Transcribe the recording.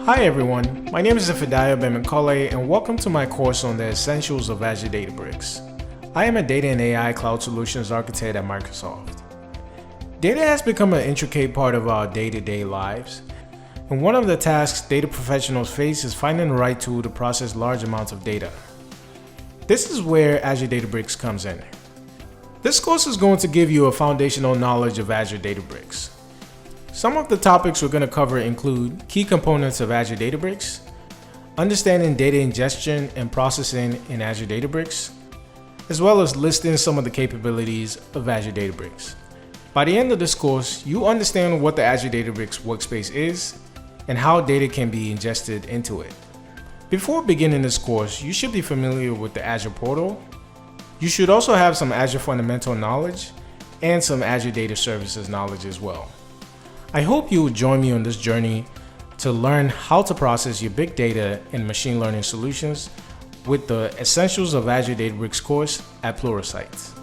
Hi everyone, my name is Ifedayo Bamikole and welcome to my course on the essentials of Azure Databricks. I am a Data and AI Cloud Solutions Architect at Microsoft. Data has become an intricate part of our day-to-day lives, and one of the tasks data professionals face is finding the right tool to process large amounts of data. This is where Azure Databricks comes in. This course is going to give you a foundational knowledge of Azure Databricks. Some of the topics we're going to cover include key components of Azure Databricks, understanding data ingestion and processing in Azure Databricks, as well as listing some of the capabilities of Azure Databricks. By the end of this course, you understand what the Azure Databricks workspace is and how data can be ingested into it. Before beginning this course, you should be familiar with the Azure portal. You should also have some Azure fundamental knowledge and some Azure Data Services knowledge as well. I hope you will join me on this journey to learn how to process your big data and machine learning solutions with the Essentials of Azure Databricks course at Pluralsight.